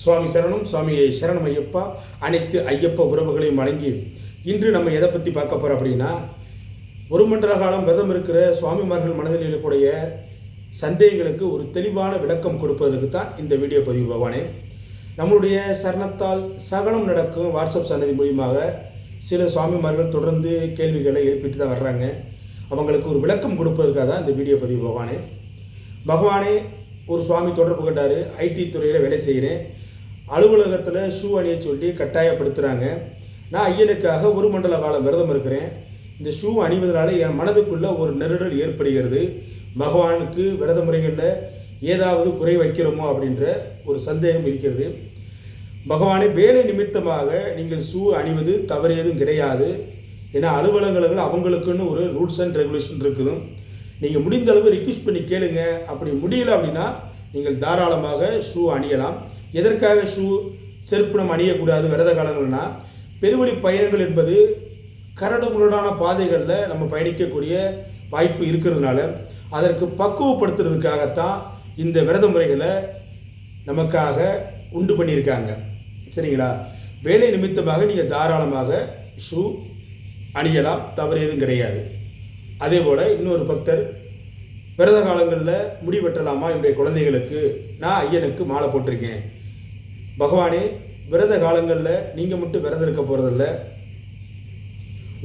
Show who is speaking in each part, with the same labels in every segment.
Speaker 1: சுவாமி சரணம், சுவாமியை சரணம் ஐயப்பா. அனைத்து ஐயப்ப உறவுகளையும் வழங்கி இன்று நம்ம எதை பற்றி பார்க்க போகிறோம் அப்படின்னா, ஒரு மண்டல காலம் விரதம் இருக்கிற சுவாமிமார்கள் மனதில் இருக்கக்கூடிய சந்தேகங்களுக்கு ஒரு தெளிவான விளக்கம் கொடுப்பதற்கு தான் இந்த வீடியோ பதிவு பகவானே. நம்மளுடைய சரணத்தால் சகலம் நடக்கும் வாட்ஸ்அப் சன்னதி மூலியமாக சில சுவாமிமார்கள் தொடர்ந்து கேள்விகளை எழுப்பிட்டு தான் வர்றாங்க. அவங்களுக்கு ஒரு விளக்கம் கொடுப்பதற்காக தான் இந்த வீடியோ பதிவு பகவானே. பகவானே, ஒரு சுவாமி தொடர்பு கொண்டார். ஐடி துறையில் வேலை செய்கிறேன், அலுவலகத்தில் ஷூ அணிய சொல்லி கட்டாயப்படுத்துகிறாங்க. நான் ஐயனுக்காக ஒரு மண்டல காலம் விரதம் இருக்கிறேன். இந்த ஷூ அணிவதனால என் மனதுக்குள்ளே ஒரு நெருடல் ஏற்படுகிறது. பகவானுக்கு விரத முறைகளில் ஏதாவது குறை வைக்கிறோமோ அப்படின்ற ஒரு சந்தேகம் இருக்கிறது. பகவானை, வேலை நிமித்தமாக நீங்கள் ஷூ அணிவது தவறு எதுவும் கிடையாது. ஏன்னா அலுவலகங்கள் அவங்களுக்குன்னு ஒரு ரூல்ஸ் அண்ட் ரெகுலேஷன் இருக்குது. நீங்கள் முடிந்த அளவு ரிக்வெஸ்ட் பண்ணி கேளுங்க. அப்படி முடியல அப்படின்னா நீங்கள் தாராளமாக ஷூ அணியலாம். எதற்காக ஷூ செருப்பு நம்ம அணியக்கூடாது விரத காலங்கள்னா, பெருவழி பயணங்கள் என்பது கரடு முரடான பாதைகளில் நம்ம பயணிக்கக்கூடிய வாய்ப்பு இருக்கிறதுனால அதற்கு பக்குவப்படுத்துறதுக்காகத்தான் இந்த விரத முறைகளை நமக்காக உண்டு பண்ணியிருக்காங்க. சரிங்களா? வேலை நிமித்தமாக நீங்கள் தாராளமாக ஷூ அணியலாம், தவறு எதுவும் கிடையாது. அதே போல் இன்னொரு பக்தர், விரத காலங்களில் முடி வெட்டலாமா என்னுடைய குழந்தைகளுக்கு? நான் ஐயனுக்கு மாலை போட்டிருக்கேன். பகவானே, விரத காலங்களில் நீங்கள் மட்டும் விரதம் இருக்க போகிறதில்ல,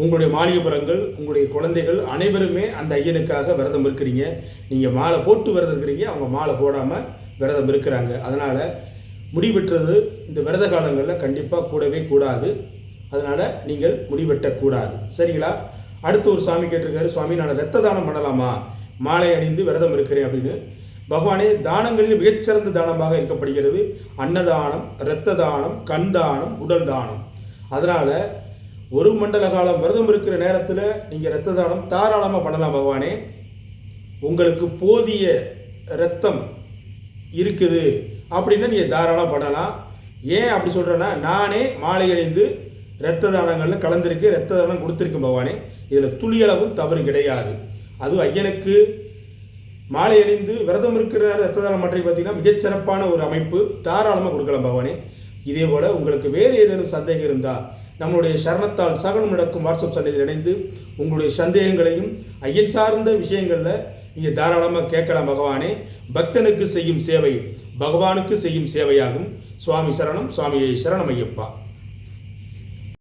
Speaker 1: உங்களுடைய மாளிகைப்புறங்கள், உங்களுடைய குழந்தைகள் அனைவருமே அந்த ஐயனுக்காக விரதம் இருக்கிறீங்க. நீங்கள் மாலை போட்டு விரதம் இருக்கிறீங்க, அவங்க மாலை போடாமல் விரதம் இருக்கிறாங்க. அதனால் முடி வெட்டுறது இந்த விரத காலங்களில் கண்டிப்பாக கூடவே கூடாது. அதனால் நீங்கள் முடி வெட்டக்கூடாது. சரிங்களா? அடுத்து ஒரு சாமி கேட்டிருக்காரு, சுவாமி நான் இரத்த தானம் பண்ணலாமா, மாலை அணிந்து விரதம் இருக்கிறேன் அப்படின்னு. பகவானே, தானங்களில் மிகச்சிறந்த தானமாக இருக்கப்படுகிறது அன்னதானம், இரத்த தானம், கண் தானம், உடல் தானம். அதனால் ஒரு மண்டல காலம் விரதம் இருக்கிற நேரத்தில் நீங்கள் இரத்த தானம் தாராளமாக பண்ணலாம். பகவானே, உங்களுக்கு போதிய இரத்தம் இருக்குது அப்படின்னா நீங்கள் தாராளமாக பண்ணலாம். ஏன் அப்படி சொல்கிறேன்னா, நானே மாலை அணிந்து இரத்த தானங்களில் கலந்துருக்கு, இரத்த தானம் கொடுத்துருக்கேன் பகவானே. இதில் துளியளவும் தவறு கிடையாது. அதுவும் ஐயனுக்கு மாலை அணிந்து விரதம் இருக்கிற இரத்த தானம் மட்டும் பார்த்தீங்கன்னா மிகச்சிறப்பான ஒரு அமைப்பு, தாராளமாக கொடுக்கலாம் பகவானே. இதே போல் உங்களுக்கு வேறு ஏதேனும் சந்தேகம் இருந்தால் நம்மளுடைய சரணத்தால் சகலம் நடக்கும் வாட்ஸ்அப் சந்தையில் இணைந்து உங்களுடைய சந்தேகங்களையும் ஐயன் சார்ந்த விஷயங்களில் நீங்கள் தாராளமாக கேட்கலாம் பகவானே. பக்தனுக்கு செய்யும் சேவை பகவானுக்கு செய்யும் சேவையாகும். சுவாமி சரணம், சுவாமியை சரணம் ஐயப்பா.